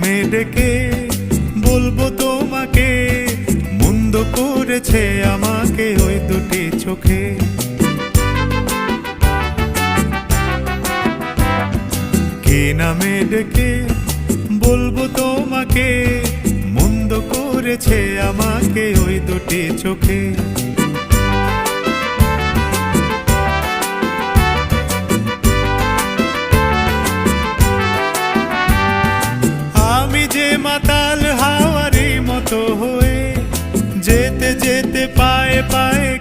নামে ডেকে বলবো তোমাকে, মন্দ করেছে আমাকে ওই দুটি চোখে। কি নামে ডেকে বলবো তোমাকে, মন্দ করেছে আমাকে ওই দুটি চোখে। আমি যে মাতাল হাওয়ারি মতো হয়ে যেতে যেতে পায়ে পায়ে